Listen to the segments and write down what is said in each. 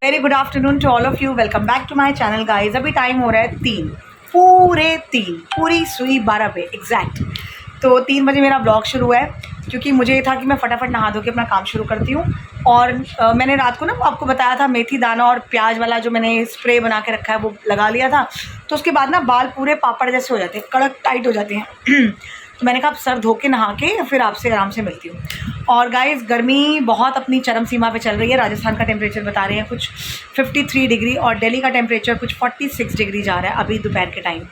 Very good afternoon to all of you. Welcome back to my channel guys. अभी time हो रहा है 3, पूरे 3, पूरी सुई 12 पे एग्जैक्ट। तो 3 बजे मेरा ब्लॉग शुरू है क्योंकि मुझे ये था कि मैं फटाफट नहा धो के अपना काम शुरू करती हूँ। और मैंने रात को ना आपको बताया था मेथी दाना और प्याज वाला जो मैंने स्प्रे बना के रखा है वो लगा लिया था। तो उसके बाद ना बाल पूरे पापड़ जैसे हो जाते हैं, कड़क टाइट हो जाते हैं। तो मैंने कहा अब सर धो के नहा के फिर आपसे आराम से मिलती हूँ। और गाइस गर्मी बहुत अपनी चरम सीमा पे चल रही है। राजस्थान का टेम्परेचर बता रहे हैं कुछ 53 डिग्री और दिल्ली का टेम्परेचर कुछ 46 डिग्री जा रहा है अभी दोपहर के टाइम।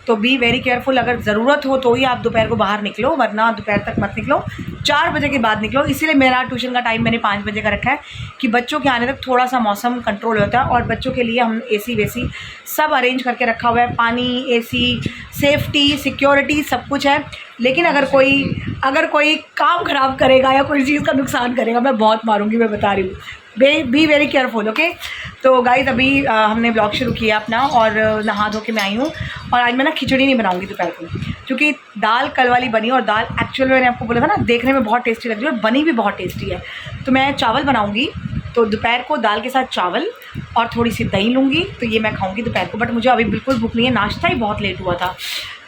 तो बी वेरी केयरफुल, अगर ज़रूरत हो तो ही आप दोपहर को बाहर निकलो, वरना दोपहर तक मत निकलो। 4 बजे के बाद निकलो। इसीलिए मेरा ट्यूशन का टाइम मैंने 5 बजे का रखा है कि बच्चों के आने तक थोड़ा सा मौसम कंट्रोल होता है। और बच्चों के लिए हम एसी वेसी सब अरेंज करके रखा हुआ है, पानी, एसी, सेफ्टी, सिक्योरिटी सब कुछ है। लेकिन अगर कोई काम ख़राब करेगा या कोई चीज़ का नुकसान करेगा मैं बहुत मारूंगी, मैं बता रही हूँ। Be very careful, okay. तो गाइस अभी हमने ब्लॉग शुरू किया अपना और नहा धो के मैं आई हूँ। और आज मैं ना खिचड़ी नहीं बनाऊंगी दोपहर को, क्योंकि दाल कल वाली बनी और दाल एक्चुअल में मैंने आपको बोला था ना देखने में बहुत टेस्टी लग रही है और बनी भी बहुत टेस्टी है। तो मैं चावल बनाऊँगी, तो दोपहर को दाल के साथ चावल और थोड़ी सी दही लूँगी, तो ये मैं खाऊँगी दोपहर को। बट मुझे अभी बिल्कुल भूख नहीं है, नाश्ता ही बहुत लेट हुआ था।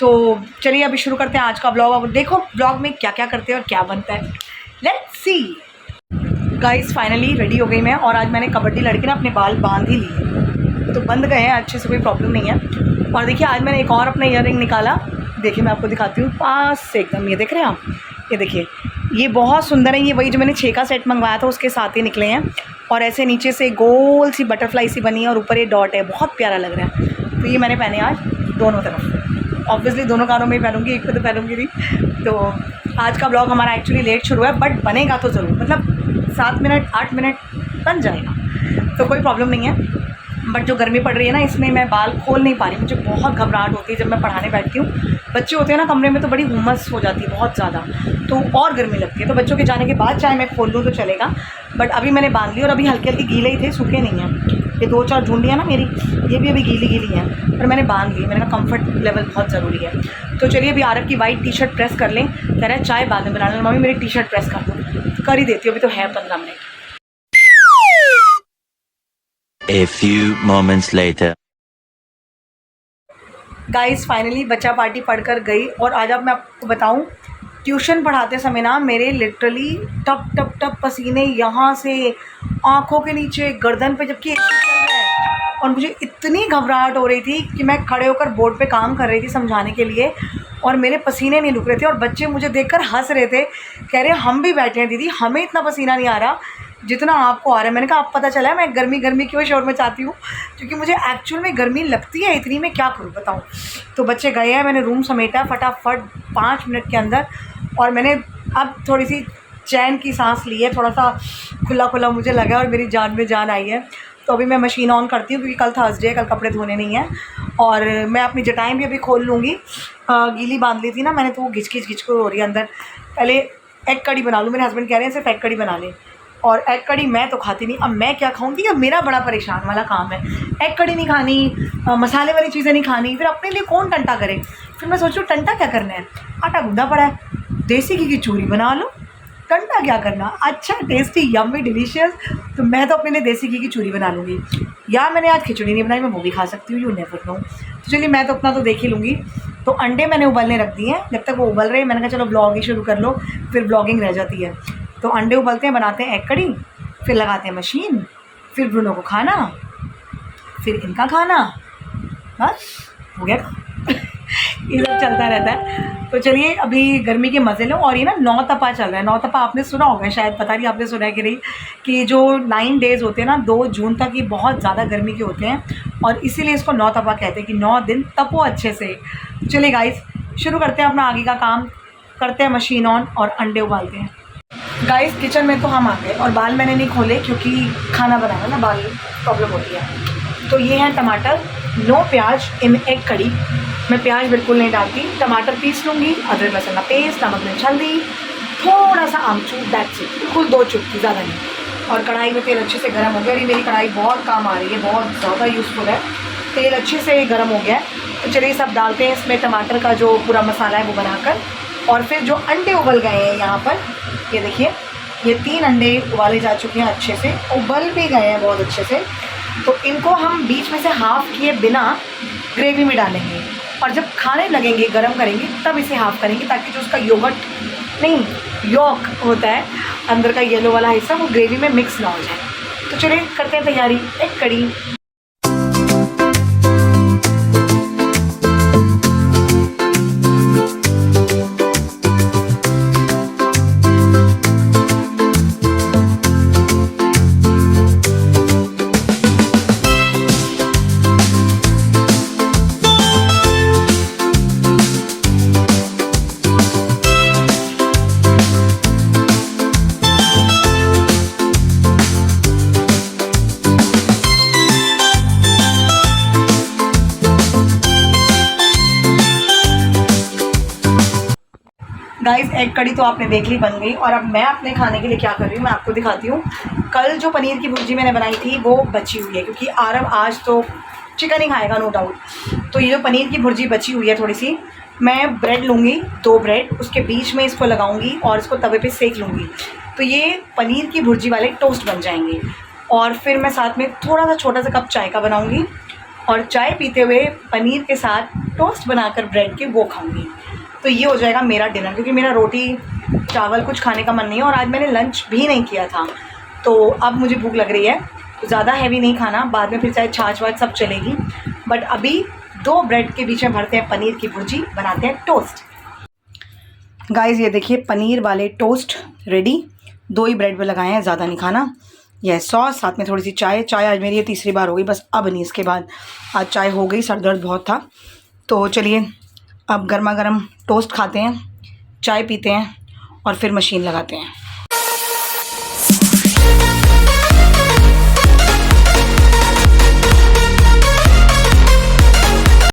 तो चलिए अभी शुरू करते हैं आज का ब्लॉग। अब देखो ब्लॉग में क्या क्या करते हैं और क्या बनता है, let's see. Guys finally ready हो गई मैं और आज मैंने कबड्डी लड़के ना अपने बाल बांध ही लिए, तो बंद गए हैं अच्छे से, कोई प्रॉब्लम नहीं है। और देखिए आज मैंने एक और अपना ईयररिंग निकाला, देखिए मैं आपको दिखाती हूँ पास से एकदम। ये देख रहे हैं आप, ये देखिए ये बहुत सुंदर है। ये वही जो मैंने 6 का सेट मंगवाया था उसके साथ ही निकले हैं। और ऐसे नीचे से गोल सी बटरफ्लाई सी बनी है और ऊपर ये डॉट है, बहुत प्यारा लग रहा है। तो ये मैंने पहने आज दोनों तरफ, ऑब्वियसली दोनों कानों में ही पहनूंगी, एक पे तो पहनूंगी नहीं। तो आज का ब्लॉग हमारा एक्चुअली लेट शुरू है, बट बनेगा तो ज़रूर, मतलब 7 मिनट 8 मिनट बन जाएगा, तो कोई प्रॉब्लम नहीं है। बट जो गर्मी पड़ रही है ना इसमें मैं बाल खोल नहीं पा रही, मुझे बहुत घबराहट होती है जब मैं पढ़ाने बैठती हूँ। बच्चे होते हैं ना कमरे में तो बड़ी हुमस हो जाती है बहुत ज़्यादा, तो और गर्मी लगती है। तो बच्चों के जाने के बाद चाहे मैं खोल लूँ तो चलेगा, बट अभी मैंने बांध ली। और अभी हल्के हल्के गीले ही थे, सूखे नहीं हैं। ये 2-4 झुंडियाँ ना मेरी, ये भी अभी गीली गीली हैं, पर मैंने बांध ली। मैंने कहा कम्फर्ट लेवल बहुत ज़रूरी है। तो चलिए अभी आरव की वाइट टी-शर्ट प्रेस कर लें, कह रहा है चाय बाद में बना लें। मम्मी मेरी टी-शर्ट प्रेस कर दो, कर ही देती हूँ, अभी तो है 15 minute. A few moments later. Guys finally बच्चा पार्टी पढ़कर गई। और आज अब मैं आपको बताऊं, ट्यूशन पढ़ाते समय ना मेरे लिटरली टप टप टप पसीने यहाँ से आँखों के नीचे, गर्दन पे, जबकि AC चल रहा है। और मुझे इतनी घबराहट हो रही थी कि मैं खड़े होकर बोर्ड पे काम कर रही थी समझाने के लिए, और मेरे पसीने नहीं रुक रहे थे। और बच्चे मुझे देखकर हंस रहे थे, कह रहे हम भी बैठे हैं दीदी, हमें इतना पसीना नहीं आ रहा जितना आपको आ रहा है। मैंने कहा अब पता चला है मैं गर्मी गर्मी क्यों शोर मचाती हूँ, क्योंकि मुझे एक्चुअल में गर्मी लगती है इतनी, मैं क्या करूँ बताऊँ। तो बच्चे गए हैं, मैंने रूम समेटा फटाफट 5 मिनट के अंदर, और मैंने अब थोड़ी सी चैन की सांस ली है, थोड़ा सा खुला खुला मुझे लगा और मेरी जान में जान आई है। तो अभी मैं मशीन ऑन करती हूँ क्योंकि कल थर्सडे है, कल कपड़े धोने नहीं हैं। और मैं अपनी जटाएँ भी अभी खोल लूँगी, गीली बांध ली थी ना मैंने, तो वो घिच को हो रही है अंदर। पहले एग कड़ी बना लूँ, मेरे हस्बैंड कह रहे हैं सिर्फ एग कड़ी बना लें, और एग कड़ी मैं तो खाती नहीं, अब मैं क्या खाऊंगी, अब मेरा बड़ा परेशान वाला काम है। एग कड़ी नहीं खानी, मसाले वाली चीज़ें नहीं खानी, फिर अपने लिए कौन टंटा करे। फिर मैं सोचूँ टंटा क्या करना है, आटा गूंदा पड़ा है, देसी घी की चूरी बना लो, टंटा क्या करना, अच्छा टेस्टी यम्मी डिलीशियस। तो मैं तो अपने लिए देसी घी की चूरी बना लूँगी, या मैंने आज खिचड़ी नहीं बनाई, मैं वो भी खा सकती हूँ, यू नेवर नो। तो चलिए मैं तो अपना तो देख ही लूँगी। तो अंडे मैंने उबलने रख दिए हैं, जब तक वो उबल रहे हैं मैंने कहा चलो ब्लॉग ही शुरू कर लो, फिर ब्लॉगिंग रह जाती है। तो अंडे उबलते हैं, बनाते हैं एग कड़ी, फिर लगाते हैं मशीन, फिर ब्रूनो को खाना, फिर इनका खाना, बस हो गया। ये सब चलता रहता है। तो चलिए अभी गर्मी के मज़े लो। और ये ना 9 तपा चल रहा है, 9 तपा आपने सुना होगा शायद, पता नहीं आपने सुना है कि नहीं, कि जो 9 डेज़ होते हैं ना 2 जून तक, ये बहुत ज़्यादा गर्मी के होते हैं, और इसीलिए इसको 9 तपा कहते हैं कि 9 दिन तपो अच्छे से। चलिए गाइस शुरू करते हैं अपना आगे का काम, करते हैं मशीन ऑन और अंडे उबालते हैं। गाइस किचन में तो हम आ गए और बाल मैंने नहीं खोले क्योंकि खाना बनाना ना बाल प्रॉब्लम होती है। तो ये है टमाटर, नो प्याज इन एग कड़ी, मैं प्याज बिल्कुल नहीं डालती। टमाटर पीस लूँगी, अदरक लहसुन का पेस्ट, नमक मिर्च हल्दी, थोड़ा सा आमचूर, दैट्स इट, बिल्कुल 2 चुटकी, ज़्यादा नहीं। और कढ़ाई में तेल अच्छे से गर्म हो गया। मेरी कढ़ाई बहुत काम आ रही है, बहुत ज़्यादा यूज़फुल है। तेल अच्छे से गर्म हो गया है, तो चलिए सब डालते हैं इसमें, टमाटर का जो पूरा मसाला है वो बनाकर। और फिर जो अंडे उबल गए हैं यहाँ पर, ये देखिए ये 3 अंडे उबाले जा चुके हैं, अच्छे से उबल भी गए हैं बहुत अच्छे से। तो इनको हम बीच में से हाफ़ किए बिना ग्रेवी में डालेंगे, और जब खाने लगेंगे गरम करेंगे तब इसे हाफ़ करेंगे, ताकि जो उसका यॉक होता है अंदर का येलो वाला हिस्सा, वो ग्रेवी में मिक्स ना हो जाए। तो चलिए करते हैं तैयारी एक कड़ी। गाइस एग कड़ी तो आपने देख ली बन गई, और अब मैं अपने खाने के लिए क्या कर रही हूँ मैं आपको दिखाती हूँ। कल जो पनीर की भुर्जी मैंने बनाई थी वो बची हुई है, क्योंकि आरव आज तो चिकन ही खाएगा नो डाउट। तो ये जो पनीर की भुर्जी बची हुई है थोड़ी सी, मैं ब्रेड लूँगी, 2 ब्रेड, उसके बीच में इसको लगाऊँगी और इसको तवे पे सेक लूँगी। तो ये पनीर की भुर्जी वाले टोस्ट बन जाएंगे। और फिर मैं साथ में थोड़ा सा छोटा सा कप चाय का बनाऊँगी, और चाय पीते हुए पनीर के साथ टोस्ट बनाकर ब्रेड के वो खाऊँगी। तो ये हो जाएगा मेरा डिनर, क्योंकि मेरा रोटी चावल कुछ खाने का मन नहीं है, और आज मैंने लंच भी नहीं किया था। तो अब मुझे भूख लग रही है, ज़्यादा हैवी नहीं खाना, बाद में फिर चाहे छाछ वाछ सब चलेगी। बट अभी 2 ब्रेड के बीच में भरते हैं पनीर की भुर्जी, बनाते हैं टोस्ट। गाइस ये देखिए पनीर वाले टोस्ट रेडी, 2 ही ब्रेड पे लगाए हैं, ज़्यादा नहीं खाना। यह सॉस, साथ में थोड़ी सी चाय आज मेरी ये तीसरी बार हो गई, बस अब नहीं इसके बाद। आज चाय हो गई, सर दर्द बहुत था। तो चलिए अब गर्मा गर्म टोस्ट खाते हैं, चाय पीते हैं और फिर मशीन लगाते हैं।